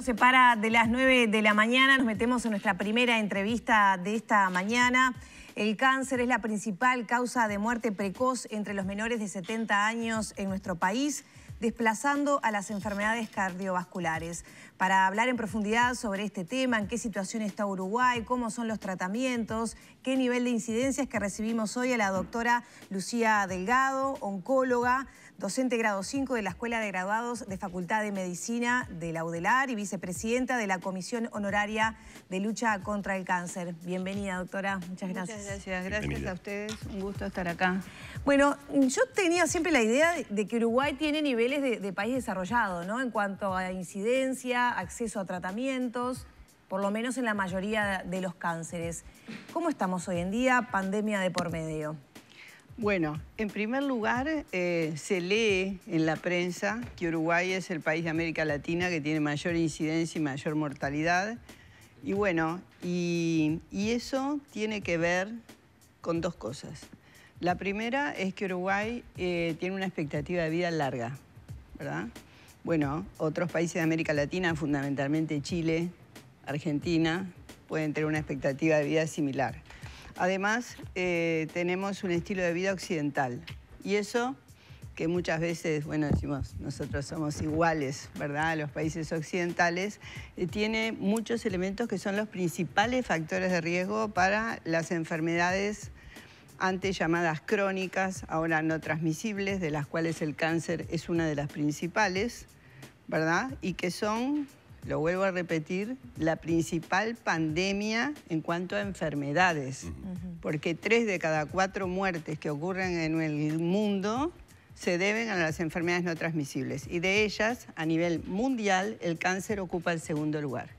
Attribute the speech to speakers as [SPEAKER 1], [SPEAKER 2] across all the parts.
[SPEAKER 1] separa de las 9 de la mañana, nos metemos en nuestra primera entrevista de esta mañana. El cáncer es la principal causa de muerte precoz entre los menores de 70 años en nuestro país, desplazando a las enfermedades cardiovasculares. Para hablar en profundidad sobre este tema, en qué situación está Uruguay, cómo son los tratamientos, qué nivel de incidencia es que recibimos hoy a la doctora Lucía Delgado, oncóloga, docente grado 5 de la Escuela de Graduados de Facultad de Medicina de la UDELAR y vicepresidenta de la Comisión Honoraria de Lucha contra el Cáncer. Bienvenida, doctora. Muchas gracias.
[SPEAKER 2] Muchas gracias. Gracias a ustedes. Un gusto estar acá.
[SPEAKER 1] Bueno, yo tenía siempre la idea de que Uruguay tiene niveles de país desarrollado, ¿no? En cuanto a incidencia, acceso a tratamientos, por lo menos en la mayoría de los cánceres. ¿Cómo estamos hoy en día? Pandemia de por medio.
[SPEAKER 2] Bueno, en primer lugar, se lee en la prensa que Uruguay es el país de América Latina que tiene mayor incidencia y mayor mortalidad. Y bueno, y eso tiene que ver con dos cosas. La primera es que Uruguay tiene una expectativa de vida larga, ¿verdad? Bueno, otros países de América Latina, fundamentalmente Chile, Argentina, pueden tener una expectativa de vida similar. Además, tenemos un estilo de vida occidental y eso que muchas veces, bueno, decimos, nosotros somos iguales, ¿verdad?, a los países occidentales, tiene muchos elementos que son los principales factores de riesgo para las enfermedades antes llamadas crónicas, ahora no transmisibles, de las cuales el cáncer es una de las principales, ¿verdad?, y que son, lo vuelvo a repetir, la principal pandemia en cuanto a enfermedades, porque 3 de cada 4 muertes que ocurren en el mundo se deben a las enfermedades no transmisibles y de ellas, a nivel mundial, el cáncer ocupa el segundo lugar.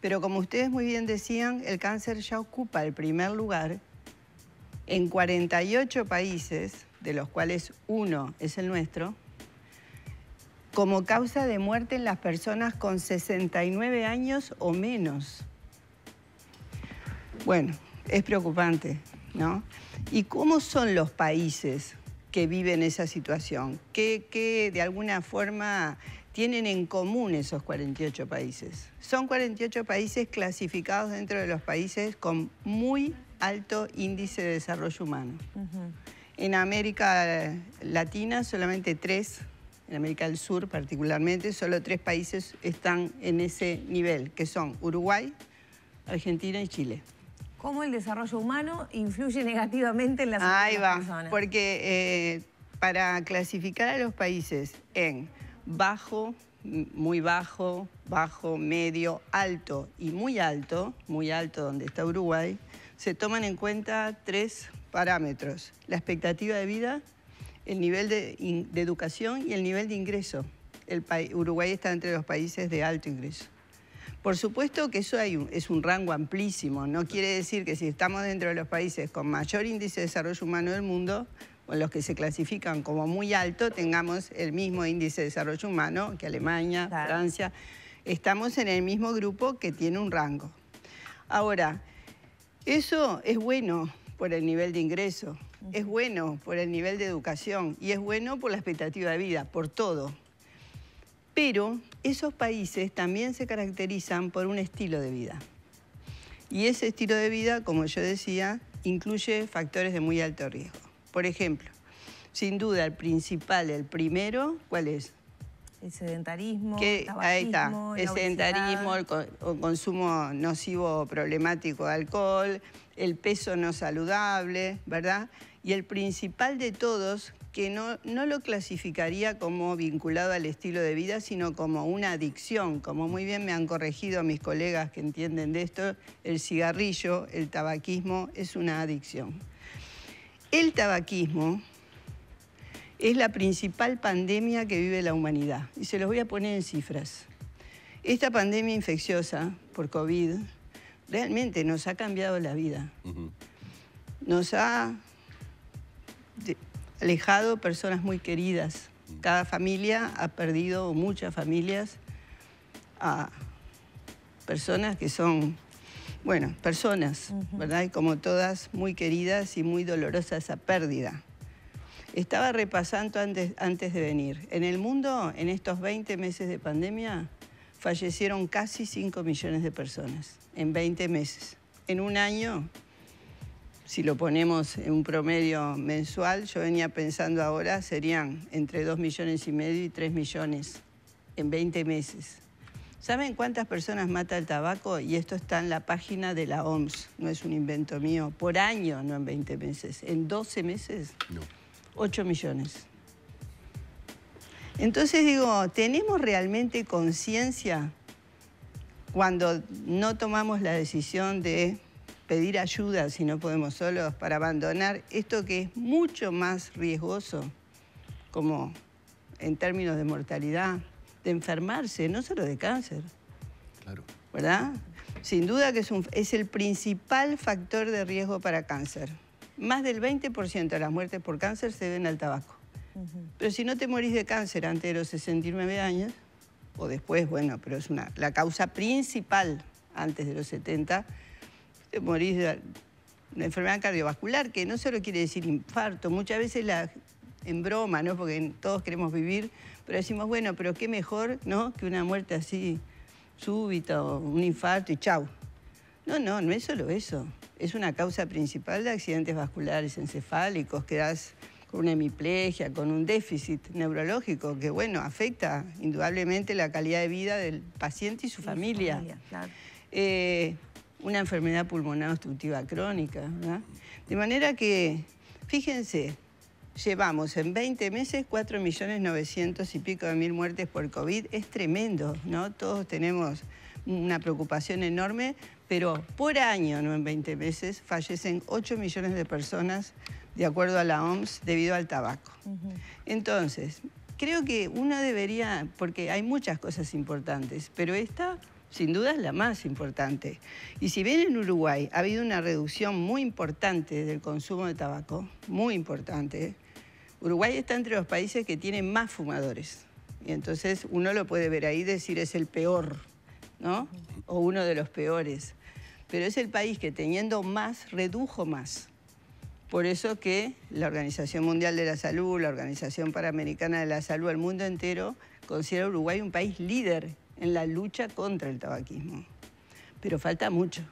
[SPEAKER 2] Pero como ustedes muy bien decían, el cáncer ya ocupa el primer lugar en 48 países, de los cuales uno es el nuestro, como causa de muerte en las personas con 69 años o menos. Bueno, es preocupante, ¿no? ¿Y cómo son los países que viven esa situación? ¿Qué de alguna forma tienen en común esos 48 países? Son 48 países clasificados dentro de los países con muy alto índice de desarrollo humano. En América Latina solamente 3, en América del Sur particularmente, solo 3 países están en ese nivel, que son Uruguay, Argentina y Chile.
[SPEAKER 1] ¿Cómo el desarrollo humano influye negativamente en la salud de las personas?
[SPEAKER 2] Porque para clasificar a los países en bajo, muy bajo, bajo, medio, alto y muy alto donde está Uruguay, se toman en cuenta 3 parámetros: la expectativa de vida, el nivel de educación y el nivel de ingreso. Uruguay está entre los países de alto ingreso. Por supuesto que eso es un rango amplísimo. No quiere decir que si estamos dentro de los países con mayor índice de desarrollo humano del mundo, o los que se clasifican como muy alto, tengamos el mismo índice de desarrollo humano que Alemania, claro, Francia. Estamos en el mismo grupo que tiene un rango. Ahora, eso es bueno por el nivel de ingreso, es bueno por el nivel de educación y es bueno por la expectativa de vida, por todo. Pero esos países también se caracterizan por un estilo de vida. Y ese estilo de vida, como yo decía, incluye factores de muy alto riesgo. Por ejemplo, sin duda el principal, el primero, ¿cuál es?
[SPEAKER 1] El sedentarismo,
[SPEAKER 2] el tabaquismo, ahí está, el sedentarismo, el consumo nocivo problemático de alcohol, el peso no saludable, ¿verdad? Y el principal de todos, que no lo clasificaría como vinculado al estilo de vida, sino como una adicción. Como muy bien me han corregido mis colegas que entienden de esto, el cigarrillo, el tabaquismo, es una adicción. El tabaquismo es la principal pandemia que vive la humanidad. Y se los voy a poner en cifras. Esta pandemia infecciosa por COVID realmente nos ha cambiado la vida. Nos ha alejado personas muy queridas. Cada familia ha perdido, o muchas familias, a personas que son, bueno, personas, ¿verdad? Y como todas, muy queridas y muy dolorosa esa pérdida. Estaba repasando antes de venir. En el mundo, en estos 20 meses de pandemia, fallecieron casi 5 millones de personas en 20 meses. En un año, si lo ponemos en un promedio mensual, yo venía pensando ahora, serían entre 2,5 millones y 3 millones en 20 meses. ¿Saben cuántas personas mata el tabaco? Y esto está en la página de la OMS, no es un invento mío. Por año, no en 20 meses. En 12 meses, no. 8 millones. Entonces digo, ¿tenemos realmente conciencia cuando no tomamos la decisión de pedir ayuda si no podemos solos para abandonar esto que es mucho más riesgoso, como en términos de mortalidad, de enfermarse, no solo de cáncer? Claro. ¿Verdad? Sin duda que es el principal factor de riesgo para cáncer. Más del 20% de las muertes por cáncer se deben al tabaco. Pero si no te morís de cáncer antes de los 69 años, o después, bueno, pero es la causa principal antes de los 70, te morís de una enfermedad cardiovascular, que no solo quiere decir infarto, muchas veces en broma, ¿no? Porque todos queremos vivir, pero decimos, bueno, pero qué mejor, ¿no?, que una muerte así súbita o un infarto y chau. No es solo eso. Es una causa principal de accidentes vasculares encefálicos, quedás con una hemiplegia, con un déficit neurológico que, bueno, afecta indudablemente la calidad de vida del paciente y su familia. Claro. Una enfermedad pulmonar obstructiva crónica, ¿verdad? De manera que, fíjense, llevamos en 20 meses 4.900.000 y pico de muertes por COVID. Es tremendo, ¿no? Todos tenemos una preocupación enorme, pero por año, no en 20 meses, fallecen 8 millones de personas, de acuerdo a la OMS, debido al tabaco. Entonces, creo que uno debería, porque hay muchas cosas importantes, pero esta, sin duda, es la más importante. Y si bien en Uruguay ha habido una reducción muy importante del consumo de tabaco, muy importante, Uruguay está entre los países que tienen más fumadores. Y entonces uno lo puede ver ahí, decir es el peor, ¿no? O uno de los peores. Pero es el país que, teniendo más, redujo más. Por eso que la Organización Mundial de la Salud, la Organización Panamericana de la Salud, el mundo entero, considera a Uruguay un país líder en la lucha contra el tabaquismo. Pero falta mucho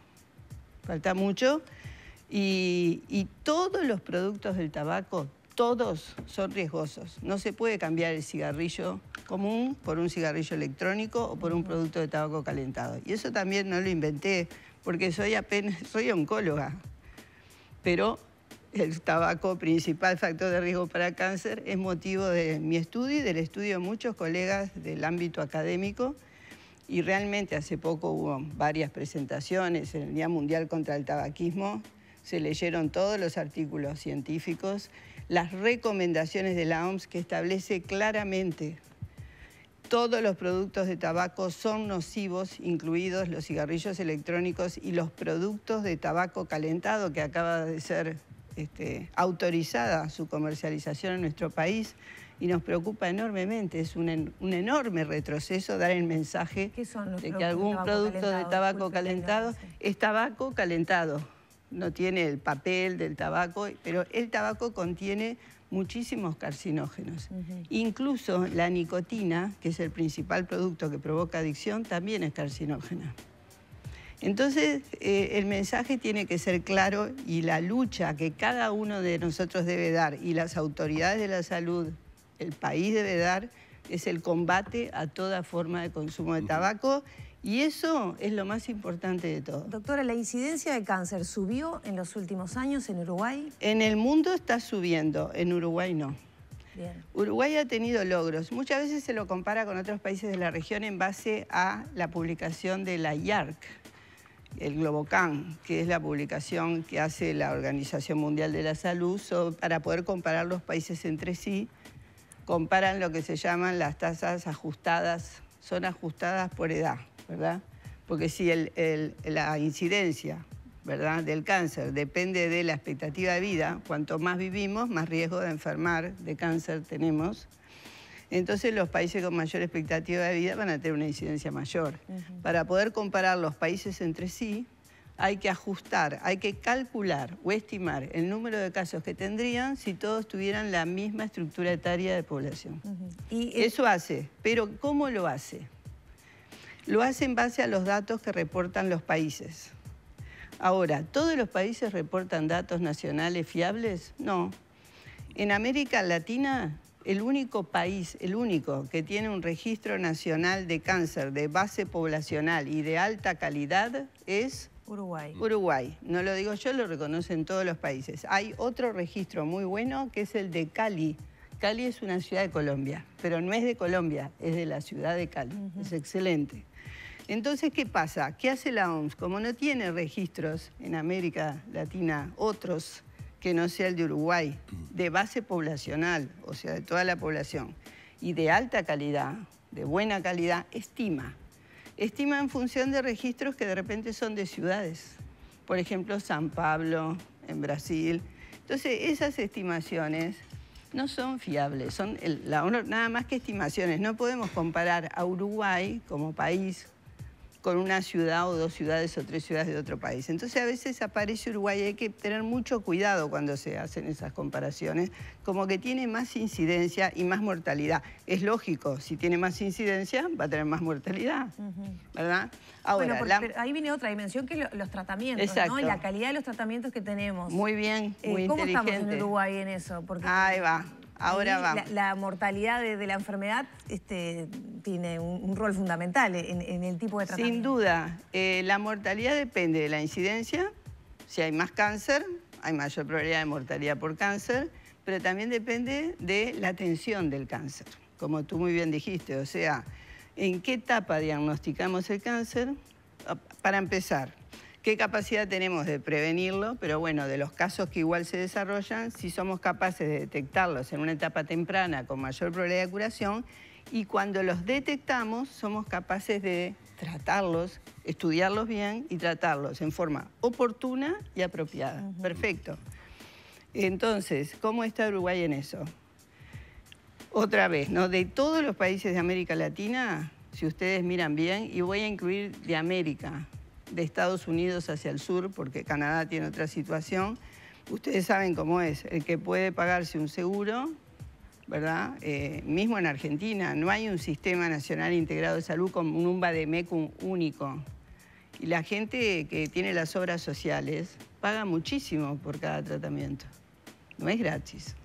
[SPEAKER 2] y todos los productos del tabaco, todos son riesgosos. No se puede cambiar el cigarrillo común por un cigarrillo electrónico o por un producto de tabaco calentado. Y eso también no lo inventé porque soy oncóloga, pero el tabaco, principal factor de riesgo para cáncer, es motivo de mi estudio y del estudio de muchos colegas del ámbito académico. Y realmente hace poco hubo varias presentaciones en el Día Mundial contra el Tabaquismo. Se leyeron todos los artículos científicos, las recomendaciones de la OMS que establece claramente todos los productos de tabaco son nocivos, incluidos los cigarrillos electrónicos y los productos de tabaco calentado, que acaba de ser autorizada su comercialización en nuestro país, y nos preocupa enormemente. Es un enorme retroceso dar el mensaje de que algún producto de tabaco calentado es tabaco calentado. No tiene el papel del tabaco, pero el tabaco contiene muchísimos carcinógenos. Incluso la nicotina, que es el principal producto que provoca adicción, también es carcinógena. Entonces, el mensaje tiene que ser claro, y la lucha que cada uno de nosotros debe dar, y las autoridades de la salud, el país debe dar, es el combate a toda forma de consumo de tabaco, y eso es lo más importante de todo.
[SPEAKER 1] Doctora, ¿la incidencia de cáncer subió en los últimos años en Uruguay?
[SPEAKER 2] En el mundo está subiendo, en Uruguay no.
[SPEAKER 1] Bien.
[SPEAKER 2] Uruguay ha tenido logros. Muchas veces se lo compara con otros países de la región en base a la publicación de la IARC, el Globocan, que es la publicación que hace la Organización Mundial de la Salud para poder comparar los países entre sí. Comparan lo que se llaman las tasas ajustadas, son ajustadas por edad, ¿verdad? Porque si la incidencia, ¿verdad?, del cáncer depende de la expectativa de vida, cuanto más vivimos, más riesgo de enfermar de cáncer tenemos. Entonces los países con mayor expectativa de vida van a tener una incidencia mayor. Para poder comparar los países entre sí, hay que ajustar, hay que calcular o estimar el número de casos que tendrían si todos tuvieran la misma estructura etaria de población. Y eso hace, pero ¿cómo lo hace? Lo hace en base a los datos que reportan los países. Ahora, ¿todos los países reportan datos nacionales fiables? No. En América Latina, el único país, el único que tiene un registro nacional de cáncer de base poblacional y de alta calidad es
[SPEAKER 1] Uruguay.
[SPEAKER 2] Uruguay. No lo digo yo, lo reconocen todos los países. Hay otro registro muy bueno que es el de Cali. Cali es una ciudad de Colombia, pero no es de Colombia, es de la ciudad de Cali. Es excelente. Entonces, ¿qué pasa? ¿Qué hace la OMS? Como no tiene registros en América Latina, otros que no sea el de Uruguay, de base poblacional, o sea, de toda la población, y de alta calidad, de buena calidad, estima en función de registros que de repente son de ciudades. Por ejemplo, San Pablo, en Brasil. Entonces, esas estimaciones no son fiables, son nada más que estimaciones. No podemos comparar a Uruguay como país con una ciudad o 2 ciudades o 3 ciudades de otro país. Entonces a veces aparece Uruguay y hay que tener mucho cuidado cuando se hacen esas comparaciones, como que tiene más incidencia y más mortalidad. Es lógico, si tiene más incidencia va a tener más mortalidad, ¿verdad?
[SPEAKER 1] Ahora, bueno, pero ahí viene otra dimensión que es los tratamientos, ¿no? Y la calidad de los tratamientos que tenemos.
[SPEAKER 2] Muy bien, muy
[SPEAKER 1] ¿Cómo
[SPEAKER 2] inteligente.
[SPEAKER 1] estamos en Uruguay en eso? Porque
[SPEAKER 2] ahí va. Ahora vamos.
[SPEAKER 1] La mortalidad de la enfermedad tiene un rol fundamental en el tipo de tratamiento.
[SPEAKER 2] Sin duda. La mortalidad depende de la incidencia. Si hay más cáncer, hay mayor probabilidad de mortalidad por cáncer, pero también depende de la atención del cáncer, como tú muy bien dijiste. O sea, ¿en qué etapa diagnosticamos el cáncer? Para empezar, ¿qué capacidad tenemos de prevenirlo? Pero bueno, de los casos que igual se desarrollan, si somos capaces de detectarlos en una etapa temprana con mayor probabilidad de curación, y cuando los detectamos somos capaces de tratarlos, estudiarlos bien y tratarlos en forma oportuna y apropiada. Perfecto. Entonces, ¿cómo está Uruguay en eso? Otra vez, ¿no? De todos los países de América Latina, si ustedes miran bien, y voy a incluir de América, de Estados Unidos hacia el sur, porque Canadá tiene otra situación. Ustedes saben cómo es, el que puede pagarse un seguro, ¿verdad? Mismo en Argentina, no hay un sistema nacional integrado de salud con un vademecum único. Y la gente que tiene las obras sociales paga muchísimo por cada tratamiento. No es gratis.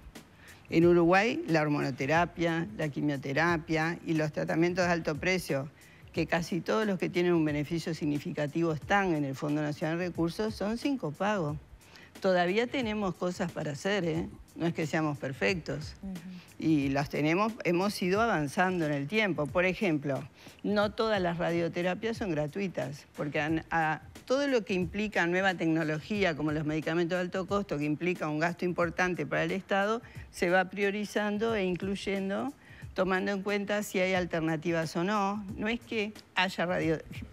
[SPEAKER 2] En Uruguay, la hormonoterapia, la quimioterapia y los tratamientos de alto precio, que casi todos los que tienen un beneficio significativo están en el Fondo Nacional de Recursos, son sin copago. Todavía tenemos cosas para hacer, ¿eh? No es que seamos perfectos. Y las tenemos, hemos ido avanzando en el tiempo. Por ejemplo, no todas las radioterapias son gratuitas, porque a todo lo que implica nueva tecnología, como los medicamentos de alto costo, que implica un gasto importante para el Estado, se va priorizando e incluyendo, tomando en cuenta si hay alternativas o no. No es que haya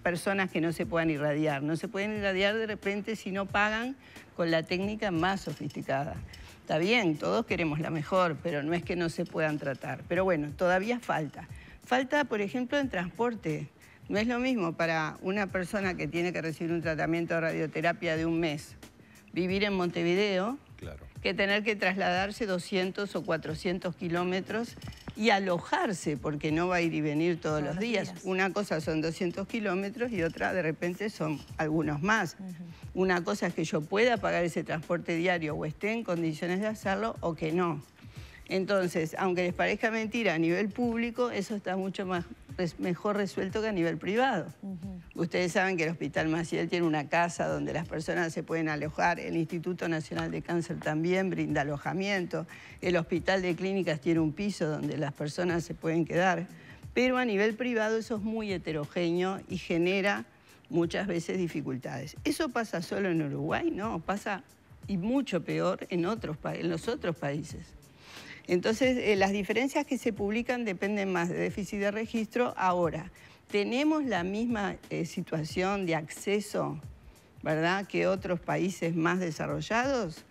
[SPEAKER 2] personas que no se puedan irradiar. No se pueden irradiar de repente si no pagan con la técnica más sofisticada. Está bien, todos queremos la mejor, pero no es que no se puedan tratar. Pero bueno, todavía falta. Falta, por ejemplo, en transporte. No es lo mismo para una persona que tiene que recibir un tratamiento de radioterapia de un mes, vivir en Montevideo, que tener que trasladarse 200 o 400 kilómetros y alojarse, porque no va a ir y venir todos los días. Una cosa son 200 kilómetros y otra de repente son algunos más. Una cosa es que yo pueda pagar ese transporte diario o esté en condiciones de hacerlo o que no. Entonces, aunque les parezca mentira, a nivel público eso está mucho mejor resuelto que a nivel privado. Ustedes saben que el Hospital Maciel tiene una casa donde las personas se pueden alojar, el Instituto Nacional de Cáncer también brinda alojamiento, el Hospital de Clínicas tiene un piso donde las personas se pueden quedar, pero a nivel privado eso es muy heterogéneo y genera muchas veces dificultades. ¿Eso pasa solo en Uruguay? No, pasa y mucho peor en los otros países. Entonces, las diferencias que se publican dependen más de déficit de registro. Ahora, ¿tenemos la misma situación de acceso, verdad, que otros países más desarrollados?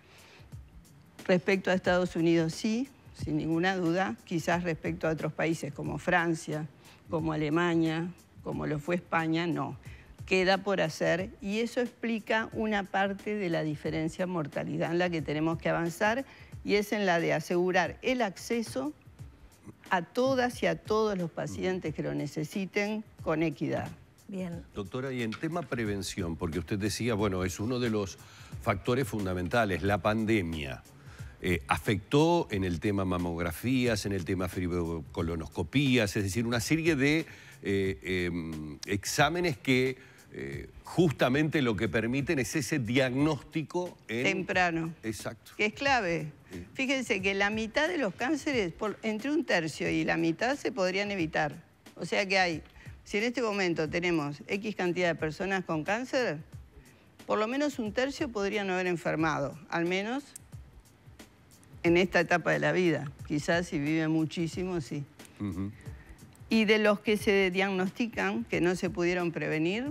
[SPEAKER 2] Respecto a Estados Unidos, sí, sin ninguna duda. Quizás respecto a otros países como Francia, como Alemania, como lo fue España, no. Queda por hacer y eso explica una parte de la diferencia en mortalidad en la que tenemos que avanzar, y es en la de asegurar el acceso a todas y a todos los pacientes que lo necesiten con equidad.
[SPEAKER 1] Bien.
[SPEAKER 3] Doctora, y en tema prevención, porque usted decía, bueno, es uno de los factores fundamentales, la pandemia. Afectó en el tema mamografías, en el tema colonoscopías, es decir, una serie de exámenes que justamente lo que permiten es ese diagnóstico
[SPEAKER 2] temprano.
[SPEAKER 3] Exacto.
[SPEAKER 2] Que es clave. Sí. Fíjense que la mitad de los cánceres, entre un tercio y la mitad, se podrían evitar. O sea que hay, si en este momento tenemos X cantidad de personas con cáncer, por lo menos un tercio podrían no haber enfermado, al menos en esta etapa de la vida. Quizás si viven muchísimo, sí. Y de los que se diagnostican, que no se pudieron prevenir,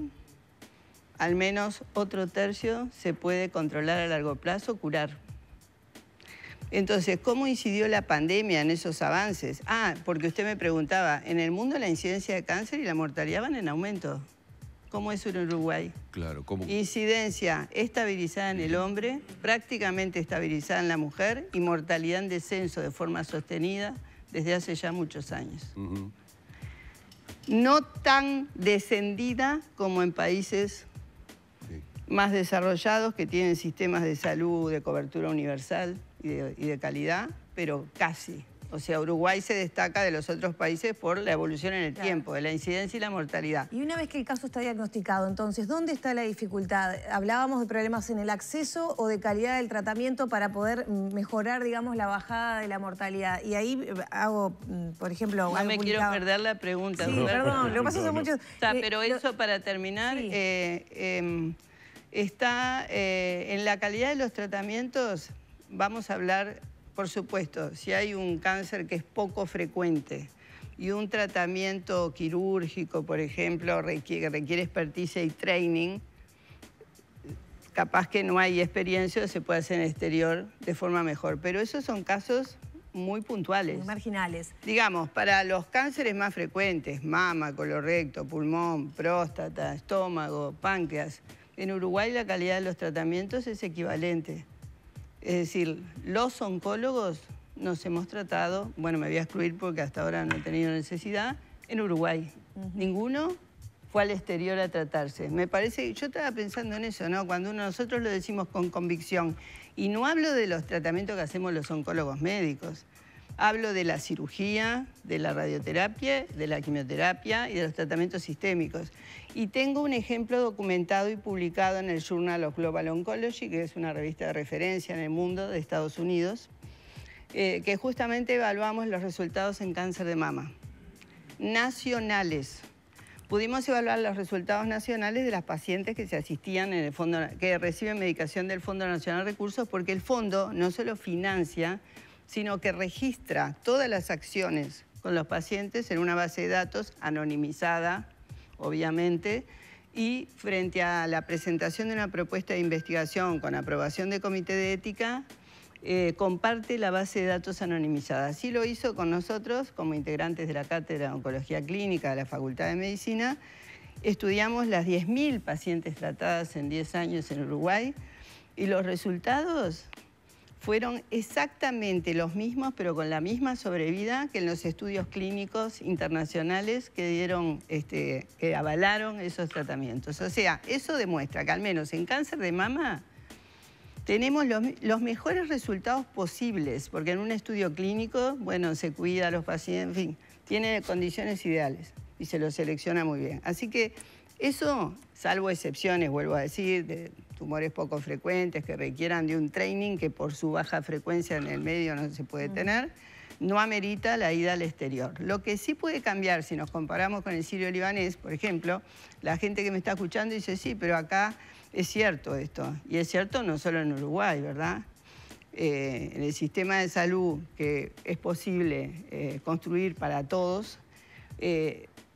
[SPEAKER 2] al menos otro tercio se puede controlar a largo plazo, curar. Entonces, ¿cómo incidió la pandemia en esos avances? Porque usted me preguntaba, en el mundo la incidencia de cáncer y la mortalidad van en aumento. ¿Cómo es en Uruguay?
[SPEAKER 3] Claro, ¿cómo?
[SPEAKER 2] Incidencia estabilizada en el hombre, prácticamente estabilizada en la mujer y mortalidad en descenso de forma sostenida desde hace ya muchos años. No tan descendida como en países más desarrollados que tienen sistemas de salud de cobertura universal y de calidad, pero casi. O sea, Uruguay se destaca de los otros países por la evolución en el tiempo, de la incidencia y la mortalidad.
[SPEAKER 1] Y una vez que el caso está diagnosticado, entonces, ¿dónde está la dificultad? ¿Hablábamos de problemas en el acceso o de calidad del tratamiento para poder mejorar, digamos, la bajada de la mortalidad? Y ahí hago, por ejemplo...
[SPEAKER 2] No me quiero perder la pregunta.
[SPEAKER 1] Sí, perdón, lo que pasa es que son muchos...
[SPEAKER 2] Pero eso para terminar, sí. Está en la calidad de los tratamientos, vamos a hablar... Por supuesto, si hay un cáncer que es poco frecuente y un tratamiento quirúrgico, por ejemplo, requiere experticia y training, capaz que no hay experiencia o se puede hacer en el exterior de forma mejor. Pero esos son casos muy puntuales.
[SPEAKER 1] Muy marginales.
[SPEAKER 2] Digamos, para los cánceres más frecuentes, mama, colorecto, pulmón, próstata, estómago, páncreas, en Uruguay la calidad de los tratamientos es equivalente. Es decir, los oncólogos nos hemos tratado, bueno, me voy a excluir porque hasta ahora no he tenido necesidad, en Uruguay. Ninguno fue al exterior a tratarse. Me parece, yo estaba pensando en eso, ¿no? Cuando nosotros lo decimos con convicción. Y no hablo de los tratamientos que hacemos los oncólogos médicos. Hablo de la cirugía, de la radioterapia, de la quimioterapia y de los tratamientos sistémicos. Y tengo un ejemplo documentado y publicado en el Journal of Global Oncology, que es una revista de referencia en el mundo de Estados Unidos, que justamente evaluamos los resultados en cáncer de mama. Nacionales. Pudimos evaluar los resultados nacionales de las pacientes que se asistían en el fondo, que reciben medicación del Fondo Nacional de Recursos, porque el fondo no solo financia, sino que registra todas las acciones con los pacientes en una base de datos anonimizada, obviamente, y frente a la presentación de una propuesta de investigación con aprobación de comité de ética, comparte la base de datos anonimizada. Así lo hizo con nosotros, como integrantes de la Cátedra de Oncología Clínica de la Facultad de Medicina. Estudiamos las 10.000 pacientes tratadas en 10 años en Uruguay y los resultados fueron exactamente los mismos, pero con la misma sobrevida que en los estudios clínicos internacionales que dieron, que avalaron esos tratamientos. O sea, eso demuestra que al menos en cáncer de mama tenemos los mejores resultados posibles, porque en un estudio clínico, bueno, se cuida a los pacientes, en fin, tiene condiciones ideales y se los selecciona muy bien. Así que eso, salvo excepciones, vuelvo a decir, de tumores poco frecuentes que requieran de un training que por su baja frecuencia en el medio no se puede tener, no amerita la ida al exterior. Lo que sí puede cambiar, si nos comparamos con el sirio-libanés, por ejemplo, la gente que me está escuchando dice, sí, pero acá es cierto esto. Y es cierto no solo en Uruguay, ¿verdad? En el sistema de salud que es posible construir para todos,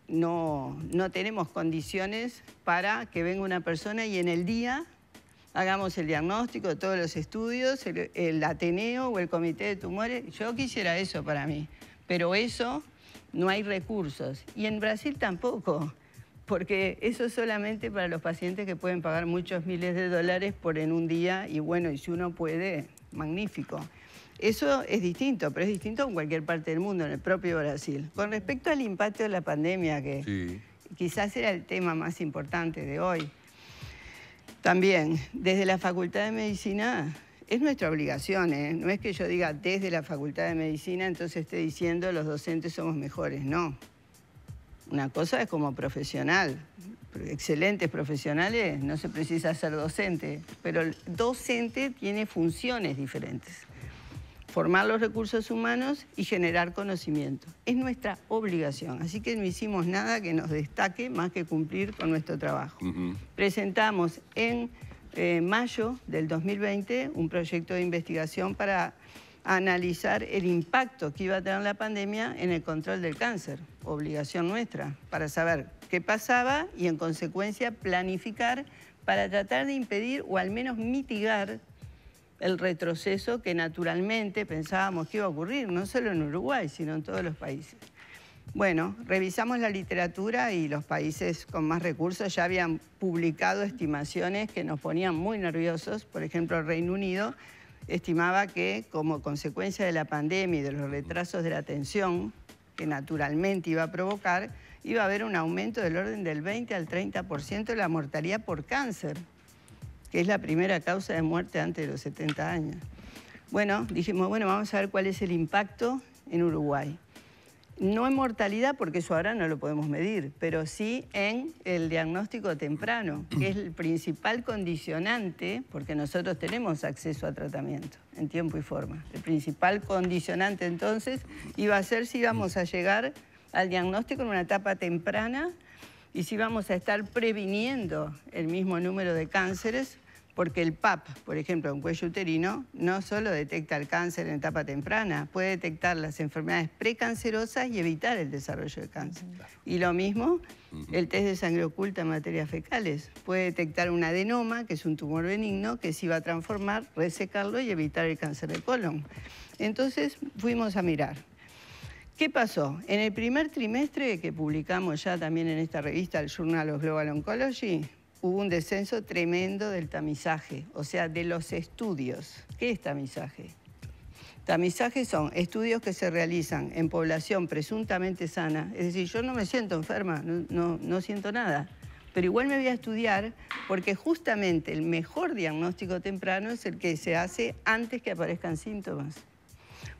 [SPEAKER 2] no tenemos condiciones para que venga una persona y en el día hagamos el diagnóstico de todos los estudios, el Ateneo o el Comité de Tumores. Yo quisiera eso para mí, pero eso no hay recursos. Y en Brasil tampoco, porque eso es solamente para los pacientes que pueden pagar muchos miles de dólares por en un día y bueno, y si uno puede, magnífico. Eso es distinto, pero es distinto en cualquier parte del mundo, en el propio Brasil. Con respecto al impacto de la pandemia, quizás era el tema más importante de hoy. También, desde la Facultad de Medicina, es nuestra obligación, no es que yo diga desde la Facultad de Medicina, entonces esté diciendo los docentes somos mejores, no. Una cosa es como profesional, excelentes profesionales, no se precisa ser docente, pero el docente tiene funciones diferentes. Formar los recursos humanos y generar conocimiento. Es nuestra obligación, así que no hicimos nada que nos destaque más que cumplir con nuestro trabajo. Presentamos en mayo del 2020 un proyecto de investigación para analizar el impacto que iba a tener la pandemia en el control del cáncer, obligación nuestra, para saber qué pasaba y en consecuencia planificar para tratar de impedir o al menos mitigar el retroceso que naturalmente pensábamos que iba a ocurrir, no solo en Uruguay, sino en todos los países. Bueno, revisamos la literatura y los países con más recursos ya habían publicado estimaciones que nos ponían muy nerviosos. Por ejemplo, el Reino Unido estimaba que como consecuencia de la pandemia y de los retrasos de la atención que naturalmente iba a provocar, iba a haber un aumento del orden del 20 al 30% de la mortalidad por cáncer, que es la primera causa de muerte antes de los 70 años. Bueno, dijimos, bueno, vamos a ver cuál es el impacto en Uruguay. No en mortalidad, porque eso ahora no lo podemos medir, pero sí en el diagnóstico temprano, que es el principal condicionante, porque nosotros tenemos acceso a tratamiento en tiempo y forma. El principal condicionante entonces iba a ser si íbamos a llegar al diagnóstico en una etapa temprana y si íbamos a estar previniendo el mismo número de cánceres, porque el PAP, por ejemplo, en cuello uterino, no solo detecta el cáncer en etapa temprana, puede detectar las enfermedades precancerosas y evitar el desarrollo de cáncer. Y lo mismo, el test de sangre oculta en materias fecales. Puede detectar un adenoma, que es un tumor benigno, que se iba a transformar, resecarlo y evitar el cáncer de colon. Entonces, fuimos a mirar. ¿Qué pasó? En el primer trimestre, que publicamos ya también en esta revista, el Journal of Global Oncology, hubo un descenso tremendo del tamizaje, o sea, de los estudios. ¿Qué es tamizaje? Tamizaje son estudios que se realizan en población presuntamente sana, es decir, yo no me siento enferma, no siento nada, pero igual me voy a estudiar porque justamente el mejor diagnóstico temprano es el que se hace antes que aparezcan síntomas.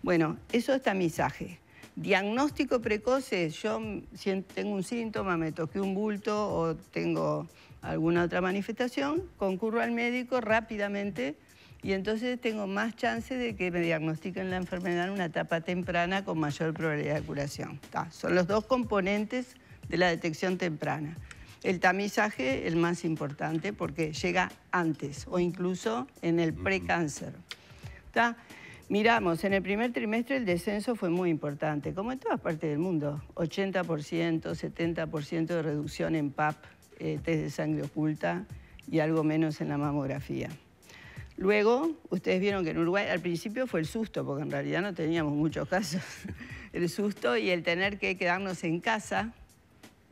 [SPEAKER 2] Bueno, eso es tamizaje. Diagnóstico precoce, yo si tengo un síntoma, me toqué un bulto o tengo alguna otra manifestación, concurro al médico rápidamente y entonces tengo más chance de que me diagnostiquen la enfermedad en una etapa temprana con mayor probabilidad de curación. Son los dos componentes de la detección temprana. El tamizaje, el más importante, porque llega antes o incluso en el precáncer. Miramos, en el primer trimestre el descenso fue muy importante, como en todas partes del mundo. 80%, 70% de reducción en PAP, test de sangre oculta y algo menos en la mamografía. Luego, ustedes vieron que en Uruguay al principio fue el susto, porque en realidad no teníamos muchos casos. El susto y el tener que quedarnos en casa,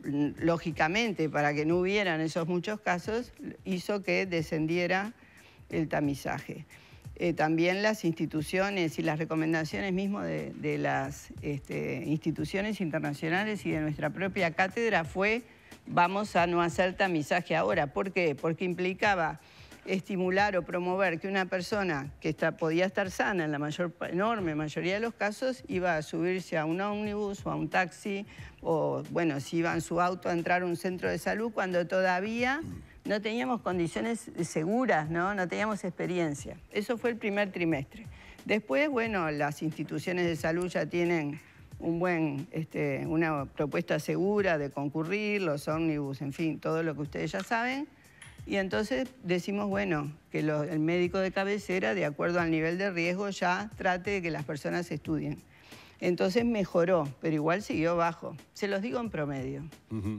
[SPEAKER 2] lógicamente, para que no hubieran esos muchos casos, hizo que descendiera el tamizaje. También las instituciones y las recomendaciones mismas de las instituciones internacionales y de nuestra propia cátedra fue vamos a no hacer tamizaje ahora. ¿Por qué? Porque implicaba estimular o promover que una persona que podía estar sana en la enorme mayoría de los casos iba a subirse a un ómnibus o a un taxi o, bueno, si iba en su auto a entrar a un centro de salud cuando todavía no teníamos condiciones seguras, no teníamos experiencia. Eso fue el primer trimestre. Después, bueno, las instituciones de salud ya tienen una propuesta segura de concurrir, los ómnibus, en fin, todo lo que ustedes ya saben. Y entonces decimos, bueno, que el médico de cabecera, de acuerdo al nivel de riesgo, ya trate de que las personas estudien. Entonces mejoró, pero igual siguió bajo. Se los digo en promedio.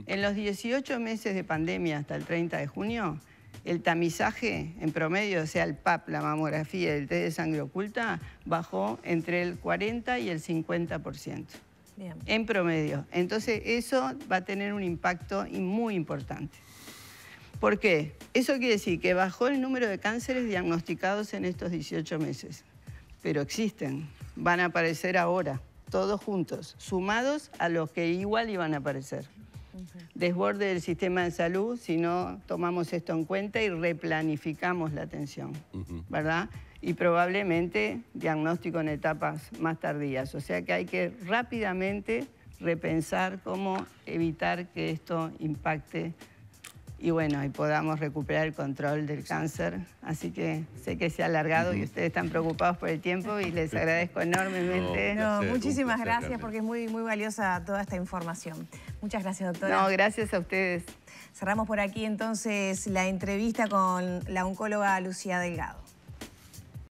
[SPEAKER 2] En los 18 meses de pandemia hasta el 30 de junio, el tamizaje en promedio, o sea, el PAP, la mamografía y el test de sangre oculta, bajó entre el 40 y el 50%. Bien. En promedio. Entonces eso va a tener un impacto muy importante. ¿Por qué? Eso quiere decir que bajó el número de cánceres diagnosticados en estos 18 meses. Pero existen, van a aparecer ahora, todos juntos, sumados a los que igual iban a aparecer. desborde del sistema de salud si no tomamos esto en cuenta y replanificamos la atención, ¿verdad? Y probablemente diagnóstico en etapas más tardías. O sea que hay que rápidamente repensar cómo evitar que esto impacte y bueno, y podamos recuperar el control del cáncer. Así que sé que se ha alargado y ustedes están preocupados por el tiempo y les agradezco enormemente.
[SPEAKER 1] Muchísimas gracias porque es muy valiosa toda esta información. Muchas gracias, doctora.
[SPEAKER 2] No, gracias a ustedes.
[SPEAKER 1] Cerramos por aquí entonces la entrevista con la oncóloga Lucía Delgado.